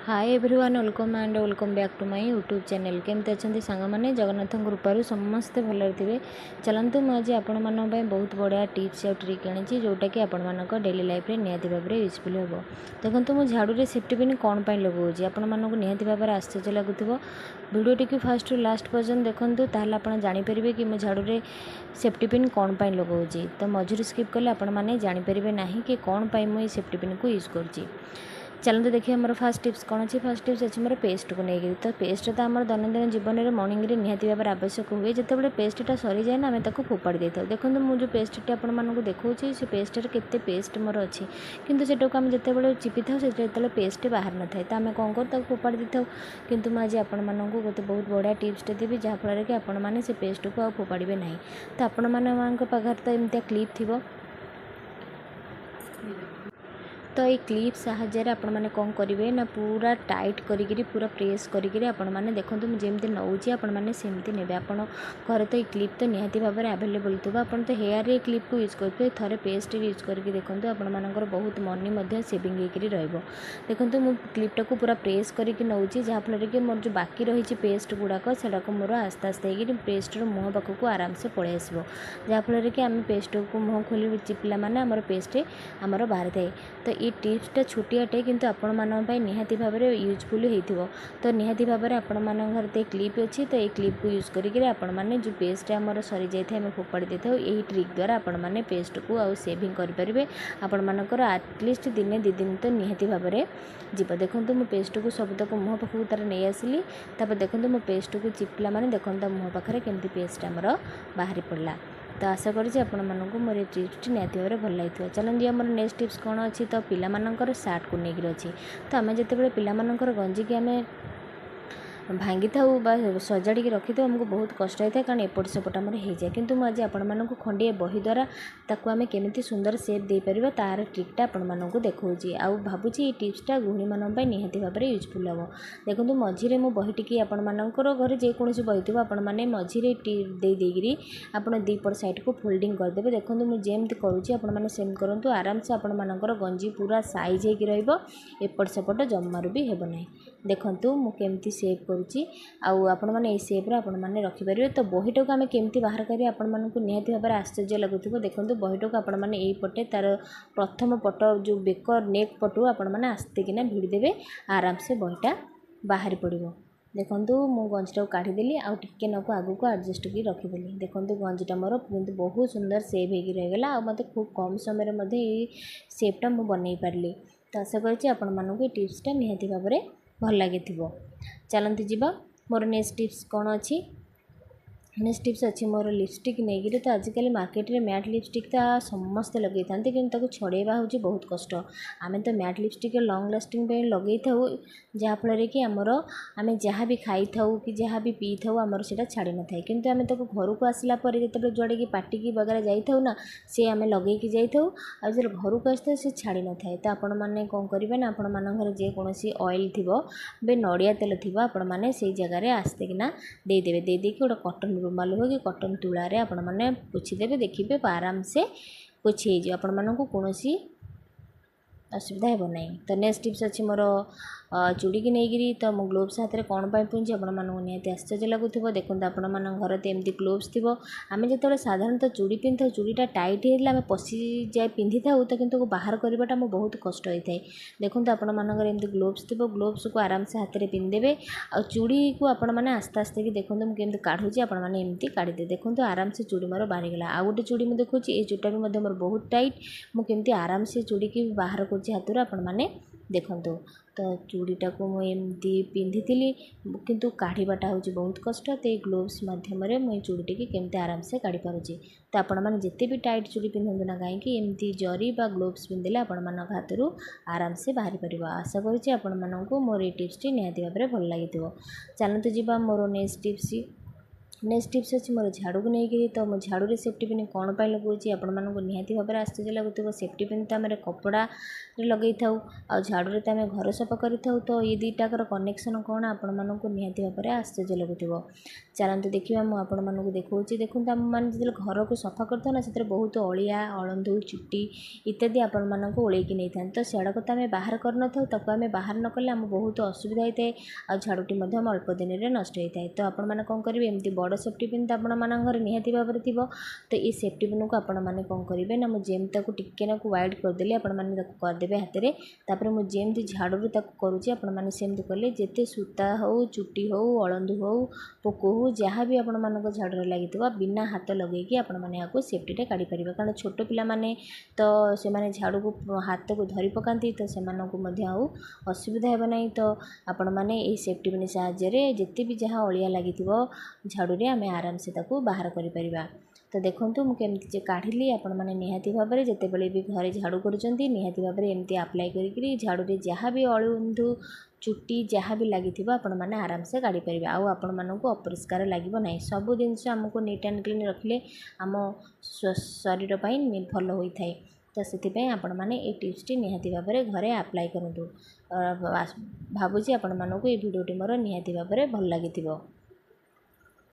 Hi everyone welcome and welcome back to my YouTube channel. केमती अच्छा सांग मैंने जगन्नाथ कृपार समस्ते भल थे। चलतु मुझे आपण बहुत बढ़िया टिप्स और ट्रिक आनी जोटा कि आपण डेली लाइफ में निहाती भाव में यूजफुल हे। देखो मुझे झाड़ू सेफ्टी पिन कौन पर लगाऊँगी आपण निहाती भाव में आश्चर्य लगुव। भिडियोटी को फास्ट टू लास्ट पर्यंत देखूँ ताल आप जापर कि मुझे झाड़ू सेफ्टी पिन कौन पर लगाऊँगी। तो मझुरी स्किप कले आपण मैंने जापर ना कि कौन पर मुझे सेफ्टी पिन को यूज कर। चलते देखिए मोर फास्ट टिप्स कौन अच्छी। फास्ट टिप्स अच्छी मोर पेस्ट को लेकर। तो पेस्ट तो आम दैनंदिन जीवन में मॉर्निंग रे निहाती भाव आवश्यक हुए। जिते पेस्टा सरी जाए ना आम ताको फोपाड़ी दे था। देखो मुझे पेस्टी आपको देखा से पेस्टर केते पेस्ट मोर अच्छी किंतु सेटा को आम जिते चिपी था जो पेस्ट बाहर न था तो आम कौन कर फोपाड़ी दे था। किंतु मुझे आपण गोटे बहुत बढ़िया टिप्सटे देवी जहाँफल कि आपण मैंने से पेस्ट को फोपाड़े ना। तो आपण मान पाखे तो एमती क्लिप थी। तो ये क्लिप साहाय्य आपण मैंने कौन करेंगे ना पूरा टाइट करी पूरा प्रेस करी आपण मैंने देखो मुझे जमी नौची आपण मैंने सेमती ने आपण घर तो ये क्लिप तो निहाती भाव में आवेलेबल थोड़ा आपण तो हेयर रे क्लिप को यूज करेंगे थे पेस्ट यूज करके देखो आपण मानकर बहुत मनी सेविंग होकर देखो मुझे क्लिपटा को पूरा प्रेस करके नौची जहाँफल कि मोर जो बाकी रही पेस्ट गुड़ाक से मोर आस्ते आस्ते पेस्टर मुँह पाख को आराम से पलि आसो जहाँफल कि आम पेस्ट को मुँह खोली चिपिला माने आमर पेस्ट आमर बाहर थाए। तो ये टिप्सटा छोटियाटे किंतु आपण मानक निहाती भाव में यूजफुल हो। तो निहाती भाव में आपण मान घर तो क्लिप अच्छी तो ये क्लिप को यूज करके आपण मैंने जो पेस्ट आमर सरी जाए आम फोपाड़ी दे था। यही ट्रिक द्वारा आपण मैंने पेस्ट को आउ सेविंग करेंगे आपण मानकर आटलिस्ट दिने 2 दिन तो निहाती भाव में जीव। देखो मो पेस्ट को सबतक मुँह पाखक तार नहीं आसली तापर देखो मो पेस्ट को चिपिला माने देखो मुँह पाखे केमती पेस्ट आमर बाहरी पड़ा। तो आशा करुँच आपण मानक मोर टिप्स निहाती भाव में भल लगी। चलते आम नेक्स्ट टिप्स कौन अच्छी। तो पिलामानकर सार्ट को लेकर अच्छी। तो आम जिते पिलामानकर गंजी की आम भांगी था सजाड़ी रखी था आमको बहुत कष्ट होता है कारण एपट सेपट आमर हो जाए। किंतु मुझे आपण खंडे बही द्वारा ताकू आम केमी सुंदर सेप दे पार तार ट्रिकटा आपण देखा आ भावुँ ये टिप्सटा गृहिणी मानक निहाती भाव में यूजफुल हे। देखो मझीरे मो बही टी आपणकर घर जेकोसी बही थी आपण मैंने मझीरे देदेकरी आपण दीपट साइड को फोल्डिंग करदे। देखो मुझे जमती करुँची आपने सेम करूँ आराम से आपण मानकर गंजी पूरा साइज हो एपट सेपट जमार भी हेब ना। देखो मुझे सेप करुँची आपण मैंने सेप्रे आपण मैंने रखिपारे। तो बहीटा को आम केमती बाहर करें आपण मानक निहाती भाव में आश्चर्य लगुव। देखो बहीटा को आपण मैंने पटे तार प्रथम पट जो बेकर नेक पटू आपण मैंने आस्ते किना भिड़देवे आराम से बहीटा बाहरी पड़ो। देखो मु गंजीटा काढ़ीदेली आउ टिके नक आगू को एडजस्ट की रखीदेली। देखो गंजीटा मोर किंतु बहुत सुंदर सेप हो रहीगला आ मत खूब कम समय सेपटा मु बनई पारली। तो आशा करुँच आपण मानक ये टिप्सटा निहाती भाव में भल लगी। चलते जीवा मोर नेक्स्ट टिप्स कौन अच्छी। नेक्स्ट टिप्स अच्छी मोर लिपस्टिक नहीं। तो आजिकल मार्केट में मैट लिपस्टिक तो समस्ते लगे था कि छड़ेवा हूँ बहुत कष्ट। आम तो मैट लिपस्टिक लंग लास्टिंग लगे था जहाँफल कि आमर आम जहाँ भी खाई था कि जहाँ भी पी था आमर से छाड़ी न था। किंतु आम तो घर को आसला जो जुआड़े कि पार्टी की वगैरह जाइए ना सी आम लगे जाइए जो घर को आसता से छाड़ी न था। तो आपण मैंने कौन करेंगे ना आपण मान घर जेकोसी ऑयल थी बे नड़िया तेल थी आपण मैंने से जगार आस्ते किना देदेवे देदेकि गोटे कटन रुमाल हो कि कटन तुलारे आपण मैंने पोछीदेवे देखिए आराम से पोछी हो आपण मानक कौन असुविधा हे ना। तो नेक्स्ट टिप्स अच्छी मोर चूड़ी की नहींकरी। तो मो ग्लोव्स हाथ में कौन पाई पिंधि आपण मानक निहाती आश्चर्य लगुव। देखो आपण मान घर तो एमती ग्लोव्स थी आम जो साधारणतः चूड़ी पिंधि चूड़ीटा टाइट होता आम पशि जाए पिंधि था तो किंतु बाहर करवाटा बहुत कष्ट होता है। देखो आपण मानक एमती ग्लोव्स थी ग्लोव्स को आराम से हाथ में पिंधेबे आ चूड़ी को आपण मैंने आस्ते आस्ते कि देखो मुझे केमती काढ़ुची आपण मैंने एमती काढ़ीदे। देखो आराम से चूड़ी मोर बाहरीगला। आ गोटे चूड़ी मुझे देखुची ये चूड़ीटा भी मोर बहुत टाइट मुझे आराम से चूड़ी की बाहर कर हाथ में आपण मैंने देखो। तो चूड़ीटा को मुझे पिंधि किंतु काढ़ाटा हूँ बहुत कष्ट। तो ये ग्लोव्स मध्यम मुझे चूड़ी की केमती आराम से काढ़ी पारुची। तो आपण मैंने जिते भी टाइट चूड़ी पिंधु ना कहीं एमती जरी बा ग्लोव्स पिंधिले आपण मानक हाथ आराम से बाहरी पार। आशा करुँच आपण मानक मोर ये टिप्सटी निहाती भाव में भल लगी। चलते जीवा मोर नेक्स्ट टिप्स नेक्स्ट टिप्स अच्छी मोर झाड़ू को लेकिन तो मो झाड़ू सेफ्टी पिन कौन पर लगुच आपण मानक निहाती भाव में आश्चर्य लगुव सेफ्टी पिन तो आम कपड़ा लगे था आ झाड़ू तो आम घर सफा कर तो ये दुटाकर कनेक्शन कौन आपण मानक निहाती भाव में आश्चर्य लगुव चलते देखा मुझे देखा देखो आम मैंने जो घर को सफा करता ना से बहुत अलिया अलंधु चुट्टी इत्यादि आपण मानक ओल्कि नहीं था तो सेड़क तो आम बाहर करन आम बाहर न कले आम बहुत असुविधा होता है आ झाड़ूटी अल्प दिन में नष्ट होता है तो आपण मैंने कौन करेंगे एमती बड़ सेफ्टी पिन तो आपण घर निहाती भाव में थी तो ये सेफ्टी पिन को आपण मैंने कौन करेंगे ना मुझे जेमती टिके ना वाइड करदेली आपण मैंने करदे हाथ में तापर मुझे जेमती झाड़ू करुँचे आपण मैंने सेमती कले जिते सूता हो चुट्टी हो अलंधु हो पोक हो जहाँ भी आपण मानक झाड़ू लगी बिना हाथ लगे आपण मैंने यहाँ सेफ्टी काढ़ी पारे कारण छोट पिला माने तो से माने झाड़ू को हाथ को धरी पकाती तो से असुविधा हे ना तो आपण मैंने ये सेफ्टी पिन साहाय्य जिते भी जहाँ अलिया लगी झाड़ू रे आम आराम से बाहर कर तो देखूँ मुझे काढ़ी आपण मैंने निहाती भाव में जिते बड़े भी घरे झाड़ू करुँच निहाती भाव में एमती आप्लाय करी झाड़ू रे जहाँ भी अलंधु चुट्टी जहाँ भी लगी आपण मैंने आराम से काढ़ी पारे आपण मानक अपरिष्कार लगे ना सब जिनस आमको नीट एंड क्लीन रखिले आम शरीर भल होता है तो से आपण मैंने ये टिप्सटी निहाती भाव में घरे आप्लाय करूँ भावुँ आपण मानक ये भिडियोटी मोर निहाती भाव में भल लगी।